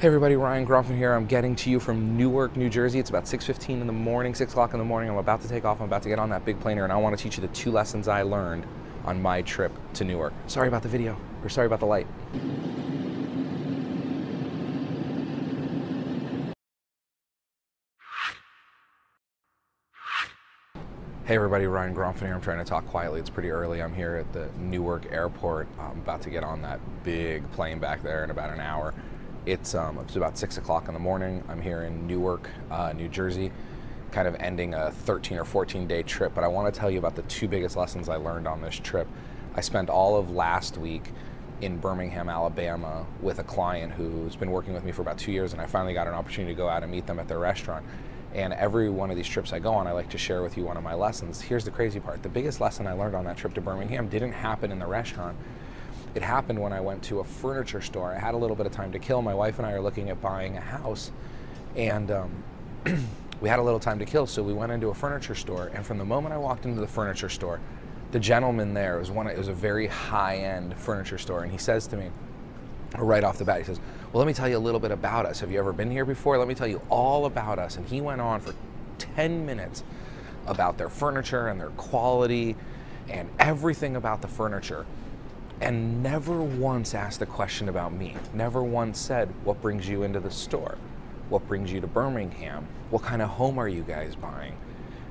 Hey everybody, Ryan Gromfin here. I'm getting to you from Newark, New Jersey. It's about 6:15 in the morning, 6 o'clock in the morning. I'm about to take off. I'm about to get on that big planer, and I want to teach you the 2 lessons I learned on my trip to Newark. Sorry about the video, or sorry about the light. Hey everybody, Ryan Gromfin here. I'm trying to talk quietly. It's pretty early. I'm here at the Newark airport. I'm about to get on that big plane back there in about an hour. It's about 6 o'clock in the morning. I'm here in Newark, New Jersey, kind of ending a 13 or 14 day trip, but I want to tell you about the 2 biggest lessons I learned on this trip. I spent all of last week in Birmingham, Alabama with a client who's been working with me for about 2 years, and I finally got an opportunity to go out and meet them at their restaurant. And every one of these trips I go on, I like to share with you one of my lessons. Here's the crazy part. The biggest lesson I learned on that trip to Birmingham didn't happen in the restaurant. It happened when I went to a furniture store. I had a little bit of time to kill. My wife and I are looking at buying a house, and we had a little time to kill, so we went into a furniture store. And from the moment I walked into the furniture store, the gentleman there, it was a very high-end furniture store, and he says to me, right off the bat, he says, well, let me tell you a little bit about us. Have you ever been here before? Let me tell you all about us. And he went on for 10 minutes about their furniture and their quality and everything about the furniture, and never once asked a question about me. Never once said, what brings you into the store? What brings you to Birmingham? What kind of home are you guys buying?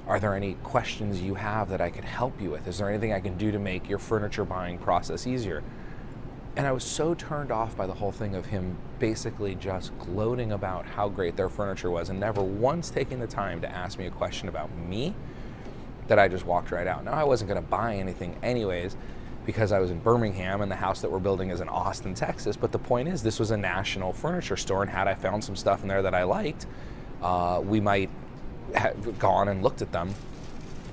Are there any questions you have that I could help you with? Is there anything I can do to make your furniture buying process easier? And I was so turned off by the whole thing of him basically just gloating about how great their furniture was and never once taking the time to ask me a question about me, that I just walked right out. Now, I wasn't going to buy anything anyways because I was in Birmingham and the house that we're building is in Austin, Texas. But the point is, this was a national furniture store, and had I found some stuff in there that I liked, we might have gone and looked at them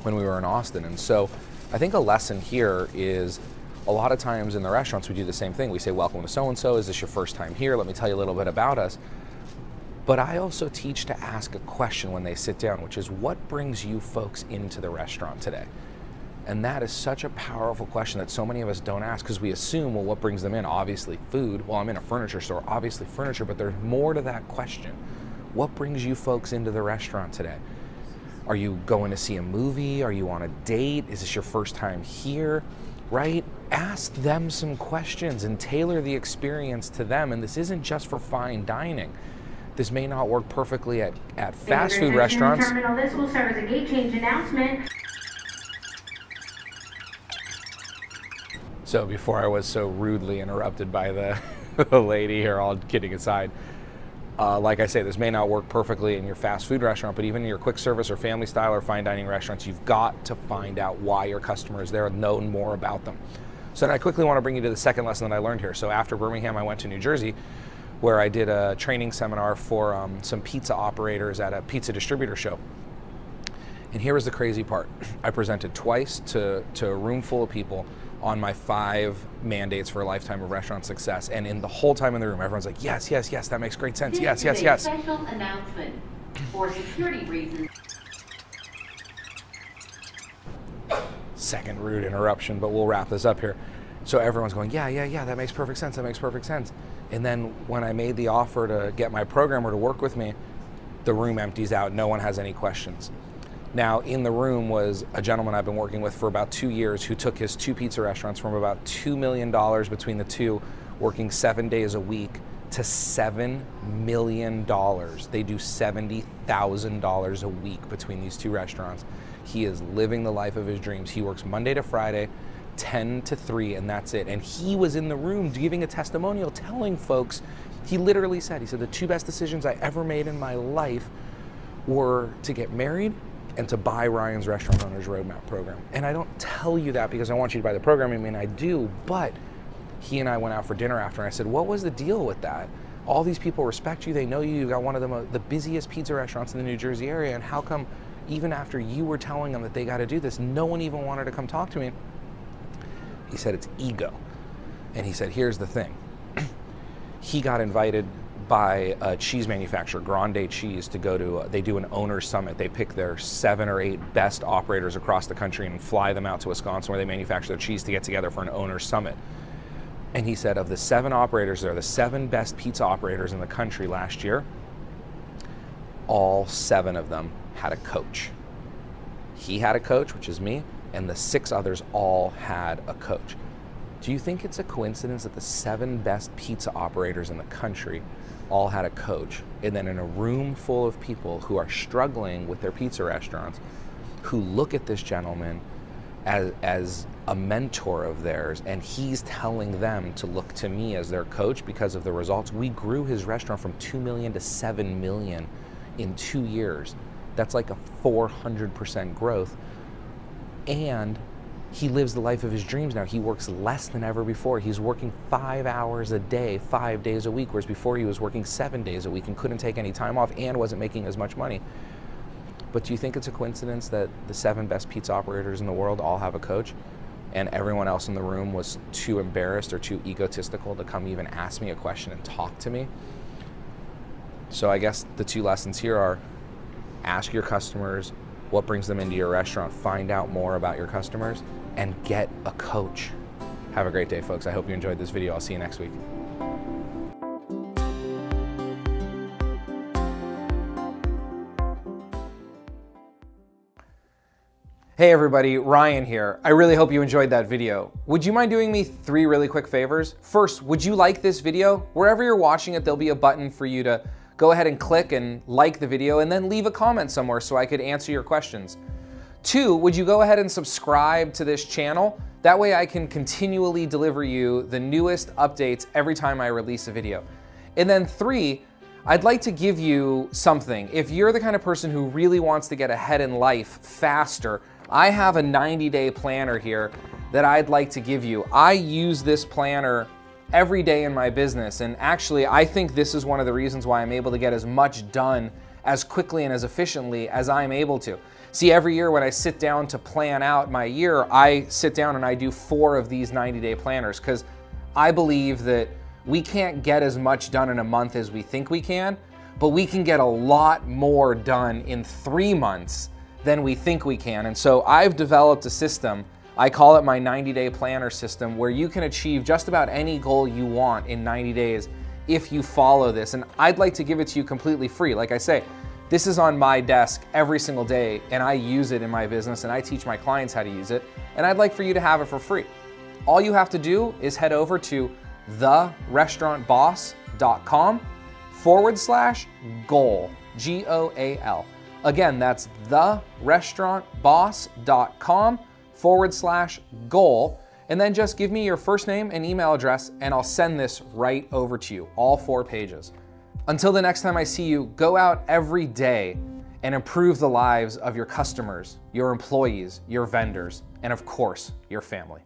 when we were in Austin. And so I think a lesson here is, a lot of times in the restaurants we do the same thing. We say, welcome to so-and-so. Is this your first time here? Let me tell you a little bit about us. But I also teach to ask a question when they sit down, which is, what brings you folks into the restaurant today? And that is such a powerful question that so many of us don't ask, because we assume, well, what brings them in? Obviously food. Well, I'm in a furniture store, obviously furniture, but there's more to that question. What brings you folks into the restaurant today? Are you going to see a movie? Are you on a date? Is this your first time here? Right? Ask them some questions and tailor the experience to them. And this isn't just for fine dining. This may not work perfectly at fast food restaurants. Terminal, this will serve as a gate change announcement. So before I was so rudely interrupted by the lady here, all kidding aside, like I say, this may not work perfectly in your fast food restaurant, but even in your quick service or family style or fine dining restaurants, you've got to find out why your customer is there and know more about them. So I quickly want to bring you to the second lesson that I learned here. So after Birmingham, I went to New Jersey, where I did a training seminar for some pizza operators at a pizza distributor show. And here was the crazy part. I presented twice to a room full of people on my 5 mandates for a lifetime of restaurant success. And in the whole time in the room, everyone's like, yes, yes, yes, that makes great sense. Yes, yes, yes. Special announcement for security reasons. Second rude interruption, but we'll wrap this up here. So everyone's going, yeah, yeah, yeah, that makes perfect sense. That makes perfect sense. And then when I made the offer to get my programmer to work with me, the room empties out. No one has any questions. Now, in the room was a gentleman I've been working with for about 2 years who took his 2 pizza restaurants from about $2 million between the 2, working 7 days a week, to $7 million. They do $70,000 a week between these 2 restaurants. He is living the life of his dreams. He works Monday to Friday, 10 to 3, and that's it. And he was in the room giving a testimonial, telling folks, he literally said, the 2 best decisions I ever made in my life were to get married and to buy Ryan's Restaurant Owners Roadmap program. And I don't tell you that because I want you to buy the program. I mean, I do, but he and I went out for dinner after, and I said, what was the deal with that? All these people respect you, they know you, you've got one of the busiest pizza restaurants in the New Jersey area, and how come even after you were telling them that they got to do this, no one even wanted to come talk to me? He said, it's ego. And he said, here's the thing. He got invited by a cheese manufacturer, Grande Cheese, to go to, they do an owner summit. They pick their 7 or 8 best operators across the country and fly them out to Wisconsin, where they manufacture their cheese, to get together for an owner summit. And he said of the 7 operators, they're the 7 best pizza operators in the country last year, all 7 of them had a coach. He had a coach, which is me, and the 6 others all had a coach. Do you think it's a coincidence that the 7 best pizza operators in the country all had a coach? And then in a room full of people who are struggling with their pizza restaurants, who look at this gentleman as a mentor of theirs, and he's telling them to look to me as their coach because of the results. We grew his restaurant from 2 million to 7 million in 2 years. That's like a 400% growth. And he lives the life of his dreams now. He works less than ever before. He's working 5 hours a day, 5 days a week, whereas before he was working 7 days a week and couldn't take any time off and wasn't making as much money. But do you think it's a coincidence that the 7 best pizza operators in the world all have a coach, and everyone else in the room was too embarrassed or too egotistical to come even ask me a question and talk to me? So I guess the 2 lessons here are: ask your customers what brings them into your restaurant, find out more about your customers, and get a coach. Have a great day, folks. I hope you enjoyed this video. I'll see you next week. Hey everybody, Ryan here. I really hope you enjoyed that video. Would you mind doing me 3 really quick favors? First, would you like this video? Wherever you're watching it, there'll be a button for you to go ahead and click and like the video and then leave a comment somewhere so I could answer your questions. 2, would you go ahead and subscribe to this channel? That way I can continually deliver you the newest updates every time I release a video. And then 3, I'd like to give you something. If you're the kind of person who really wants to get ahead in life faster, I have a 90-day planner here that I'd like to give you. I use this planner every day in my business, and actually I think this is one of the reasons why I'm able to get as much done as quickly and as efficiently as I'm able to. See, every year when I sit down to plan out my year, I sit down and I do 4 of these 90-day planners, because I believe that we can't get as much done in a month as we think we can, but we can get a lot more done in 3 months than we think we can. And so I've developed a system, I call it my 90-day planner system, where you can achieve just about any goal you want in 90 days if you follow this. And I'd like to give it to you completely free. Like I say, this is on my desk every single day, and I use it in my business, and I teach my clients how to use it, and I'd like for you to have it for free. All you have to do is head over to therestaurantboss.com/goal, G-O-A-L. Again, that's therestaurantboss.com/goal. And then just give me your first name and email address, and I'll send this right over to you, all 4 pages. Until the next time I see you, go out every day and improve the lives of your customers, your employees, your vendors, and of course, your family.